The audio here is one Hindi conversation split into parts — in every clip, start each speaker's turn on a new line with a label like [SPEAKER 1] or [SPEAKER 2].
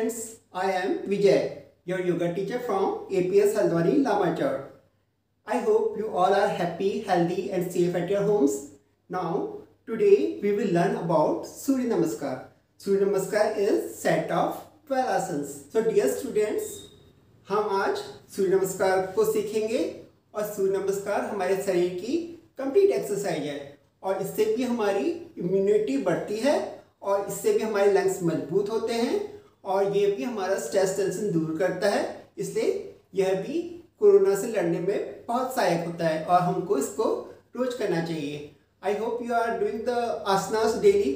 [SPEAKER 1] students, I am Vijay, your yoga teacher from APS Haldwani Lamachar. I hope you all are happy, healthy and safe at your homes. Now, today we will learn about Surya Namaskar. Surya Namaskar is set of 12 asanas. So dear students, हम आज सूर्य नमस्कार को सीखेंगे और सूर्य नमस्कार हमारे शरीर की कंप्लीट एक्सरसाइज है और इससे भी हमारी इम्यूनिटी बढ़ती है और इससे भी हमारे लंग्स मजबूत होते हैं और ये भी हमारा स्ट्रेस टेंशन दूर करता है। इसलिए यह भी कोरोना से लड़ने में बहुत सहायक होता है और हमको इसको रोज करना चाहिए। I hope you are doing the asanas daily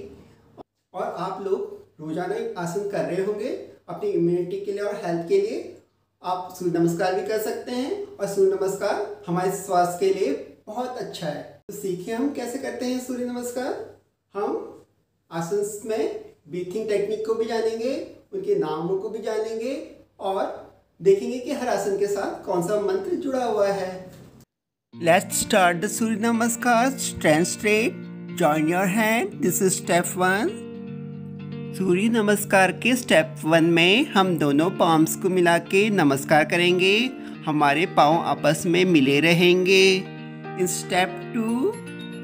[SPEAKER 1] और आप लोग रोजाना आसन कर रहे होंगे अपनी इम्यूनिटी के लिए और हेल्थ के लिए। आप सूर्य नमस्कार भी कर सकते हैं और सूर्य नमस्कार हमारे स्वास्थ्य के लिए बहुत अच्छा है। तो सीखिए हम कैसे करते हैं सूर्य नमस्कार। हम आसन में ब्रीथिंग टेक्निक को भी जानेंगे, उनके नामों को भी जानेंगे और देखेंगे कि हर आसन के साथ कौन सा मंत्र जुड़ा हुआ है। लेट्स स्टार्ट द सूर्य नमस्कार। Stand straight, join your hand. This is step 1। सूर्य नमस्कार के स्टेप 1 में हम दोनों पाम्स को मिला के नमस्कार करेंगे। हमारे पाँव आपस में मिले रहेंगे। In step 2,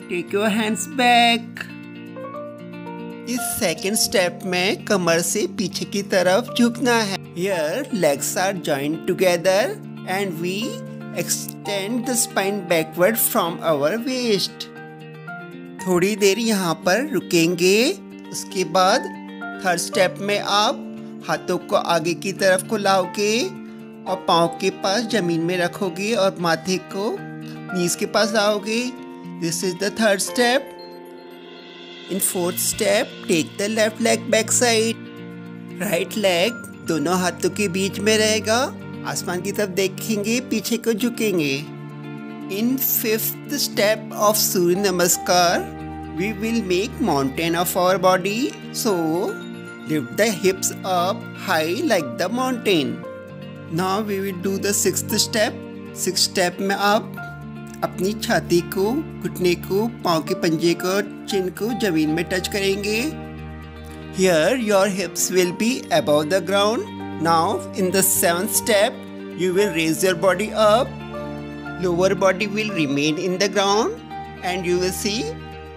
[SPEAKER 1] take your hands back. इस सेकेंड स्टेप में कमर से पीछे की तरफ झुकना है। Here legs are joined together and we extend the spine backward from our waist. थोड़ी देर यहाँ पर रुकेंगे। उसके बाद थर्ड स्टेप में आप हाथों को आगे की तरफ को लाओगे और पाँव के पास जमीन में रखोगे और माथे को नीज के पास लाओगे। This is the third step. In fourth step, take the left leg back side. Right leg दोनों हाथों के बीच में रहेगा। आसमान की तरफ देखेंगे, पीछे को झुकेंगे। इन फिफ्थ स्टेप ऑफ सूर्य नमस्कार we will make mountain of our body, so lift the hips up high like the mountain. Now we will do the sixth step. Sixth step में आप अपनी छाती को, घुटने को, पाँव के पंजे को, चिन को जमीन में टच करेंगे। Here your hips will be above the ground. Now in the seventh step you will raise your body up. Lower body will remain in the ground and you will see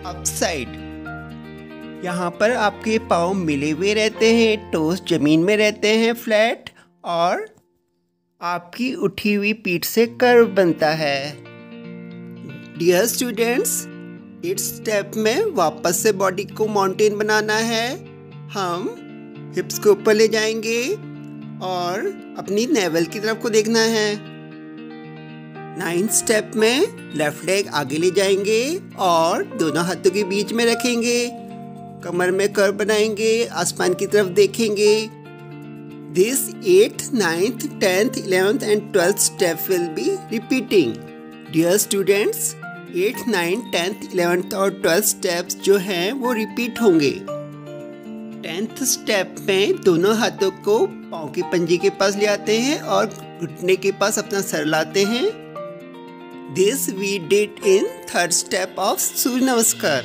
[SPEAKER 1] upside. यहाँ पर आपके पाँव मिले हुए रहते हैं, टोस जमीन में रहते हैं फ्लैट और आपकी उठी हुई पीठ से कर्व बनता है। डियर स्टूडेंट्स, 8th स्टेप में वापस से बॉडी को माउंटेन बनाना है। हम हिप्स को ऊपर ले जाएंगे और अपनी नेवल की तरफ को देखना है। 9th स्टेप में लेफ्ट लेग आगे ले जाएंगे और दोनों हाथों के बीच में रखेंगे। कमर में कर्व बनाएंगे, आसमान की तरफ देखेंगे। This 8th, 9th, 10th, 11th and 12th step will be repeating. Dear students, 8th, 9th, 10th, 11th और 12th steps जो हैं वो रिपीट होंगे। 10th स्टेप में दोनों हाथों को पाँव के पंजे के पास ले आते हैं और घुटने के पास अपना सर लाते हैं। This we did in 3rd step of Surya Namaskar.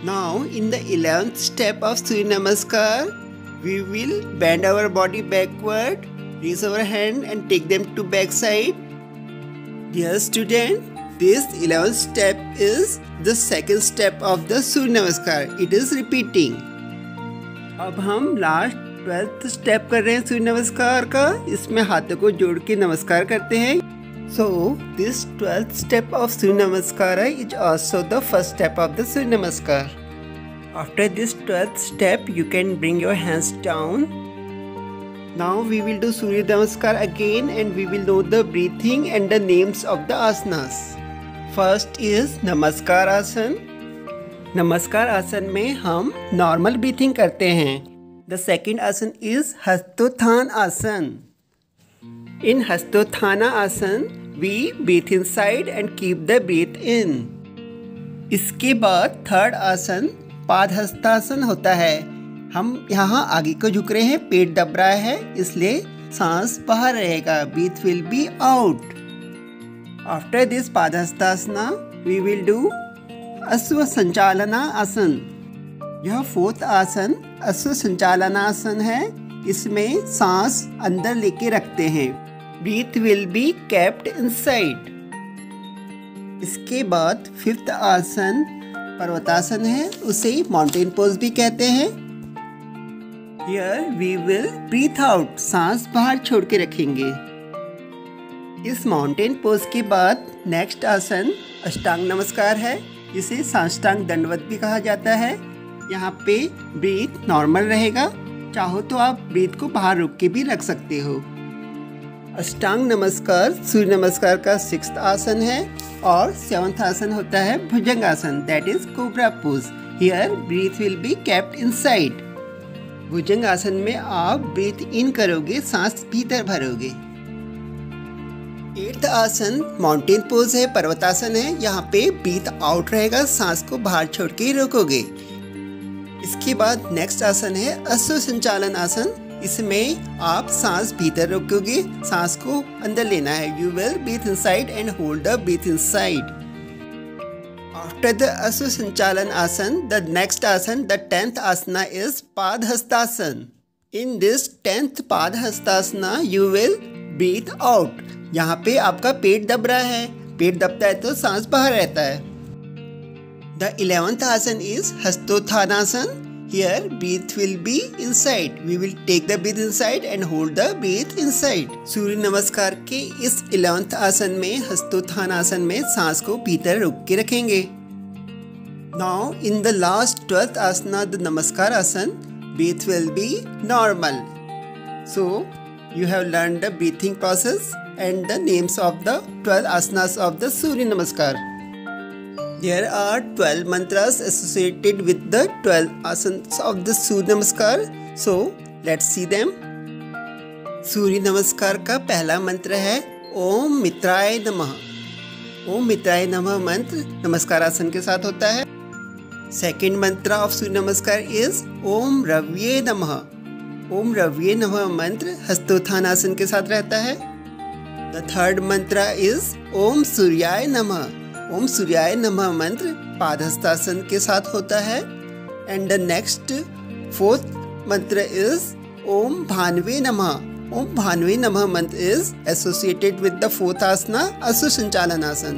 [SPEAKER 1] Now in the 11th step of Surya Namaskar, we will bend our body backward, raise our hand and take them to back side. Dear student, this 11th step is the second step of the Surya Namaskar. It is repeating. अब हम लास्ट 12th step कर रहे हैं सूर्य नमस्कार का। इसमें हाथों को जोड़ के नमस्कार करते हैं। So this 12th step of Surya Namaskara is also the first step of the Surya Namaskar. After this 12th step, you can bring your hands down. Now we will do Surya Namaskar again and we will know the breathing and the names of the asanas. First is Namaskar Asan. Namaskar Asan में हम normal breathing करते हैं. The second asan is Hastothan Asan. In Hastotthana Asan, we breathe inside and keep the breath in. इसके बाद थर्ड आसन पादहस्तासन होता है। हम यहाँ आगे को झुक रहे हैं, पेट दब रहा है, इसलिए सांस बाहर रहेगा। Breath will be out. After this Padahastasana, we will do अश्व संचालना आसन। यह 4th आसन अश्व संचालनासन है। इसमें सांस अंदर लेके रखते हैं। Breath will be kept inside. इसके बाद 5th आसन पर्वतासन है, उसे माउंटेन पोज भी कहते हैं। Here we will breathe out, सांस बाहर छोड़ के रखेंगे। इस माउंटेन पोज के बाद नेक्स्ट आसन अष्टांग नमस्कार है, इसे साष्टांग दंडवत भी कहा जाता है। यहाँ पे ब्रीथ नॉर्मल रहेगा, चाहो तो आप ब्रीथ को बाहर रोक के भी रख सकते हो। अष्टांग नमस्कार सूर्य नमस्कार का 6th आसन है और 7th आसन होता है bhujang asana, that is cobra pose. Here breath will be kept inside. Bhujang asana में आप ब्रीथ इन करोगे, सांस भीतर भरोगे। 8th आसन माउंटेन पोज है, पर्वतासन है। यहाँ पे ब्रीथ आउट रहेगा, सांस को बाहर छोड़ के रोकोगे। इसके बाद नेक्स्ट आसन है अश्व संचालन आसन। इसमें आप सांस भीतर रोकोगे, सांस को अंदर लेना है। You will breathe inside and hold the breath inside. After the Ashwa Sanchalan Asan, the next asan, the 10th asana is Padhastasana. In this 10th Padhastasana, you will breathe out. यहाँ पे आपका पेट दब रहा है, पेट दबता है तो सांस बाहर रहता है। The 11th asan is Hastotthanasan. Here breath will be inside. We will take the breath inside and hold the breath inside. सूर्य नमस्कार के इस 11th आसन में हस्तोत्थानासन में सांस को भीतर रोक के रखेंगे। Now in the last 12th asana, the Namaskar asan, breath will be normal. So you have learned the breathing process and the names of the 12 asanas of the Surya Namaskar. There are 12 mantras associated with the 12 asanas of the Surya Namaskar. So let's see them. सूर्य नमस्कार का पहला मंत्र है ओम मित्राय नमः। ओम मित्राय नमः मंत्र नमस्कार आसन के साथ होता है। सेकेंड मंत्र ऑफ सूर्य नमस्कार इज ओम रव्ये नमः। ओम रव्ये नमः मंत्र हस्तोत्थान आसन के साथ रहता है। द थर्ड मंत्र इज ओम सूर्याय नमः। ओम सूर्याय नमः मंत्र पादहस्तासन के साथ होता है। एंड द नेक्स्ट 4th मंत्र इज ओम भानवे नमः। ओम भानवे नमः मंत्र is associated with the 4th आसना अश्व संचालन आसन।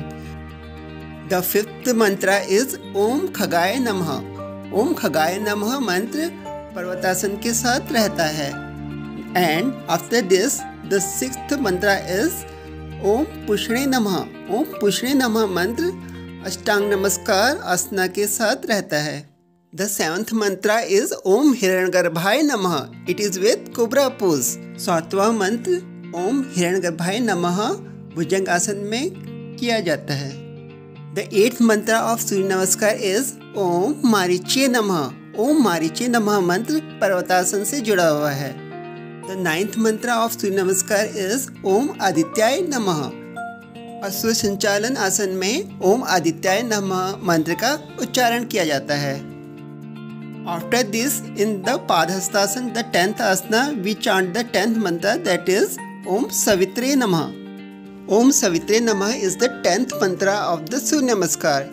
[SPEAKER 1] द 5th मंत्र इज ओम खगाय नमः। ओम खगाय नमः मंत्र पर्वतासन के साथ रहता है। And after this the 6th मंत्र इज ओम पुष्णे नमः। ओम पुष्णे नमः मंत्र अष्टांग नमस्कार आसना के साथ रहता है। The 7th mantra is Om Hiranyagarbhaय नमः. It is with Cobra pose. 7वां मंत्र ओम हिरण्यगर्भाय नमः भुजंग आसन में किया जाता है। The 8th mantra of सूर्य नमस्कार is ओम मारीचे नमः। ओम मारीचे नमः मंत्र पर्वतासन से जुड़ा हुआ है। The 9th mantra of सूर्य नमस्कार is ओम आदित्याय नमः। अश्व संचालन आसन में ओम आदित्याय नमः मंत्र का उच्चारण किया जाता है। After this, in the Padhastasana, the 10th asana, we chant the 10th mantra, that is Om Savitre Namah. Om Savitre Namah is the 10th mantra of the Surya Namaskar.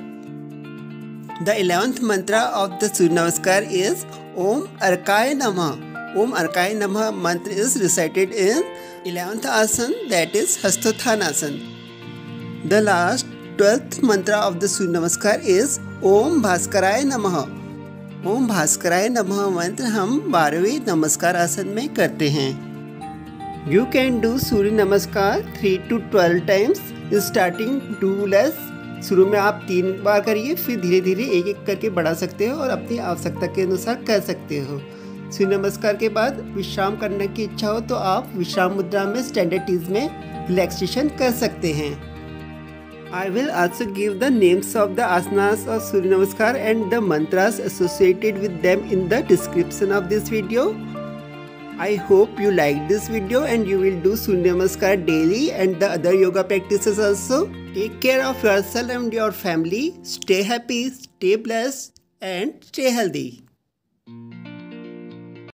[SPEAKER 1] The 11th mantra of the Surya Namaskar is Om Arkaya Namah. Om Arkaya Namah mantra is recited in 11th asana, that is Hastotthanasan. The last 12th mantra of the Surya Namaskar is Om Bhaskaraya Namah. ओम भास्कराय नमः मंत्र हम 12वें नमस्कार आसन में करते हैं। यू कैन डू सूर्य नमस्कार 3 to 12 times. Starting do less. शुरू में आप 3 बार करिए, फिर धीरे धीरे एक एक करके बढ़ा सकते हो और अपनी आवश्यकता के अनुसार कर सकते हो। सूर्य नमस्कार के बाद विश्राम करने की इच्छा हो तो आप विश्राम मुद्रा में स्टैंडर्ड टीज में रिलैक्सेशन कर सकते हैं। I will also give the names of the asanas of Surya Namaskar and the mantras associated with them in the description of this video. I hope you liked this video and you will do Surya Namaskar daily and the other yoga practices also. Take care of yourself and your family. Stay happy, stay blessed and stay healthy.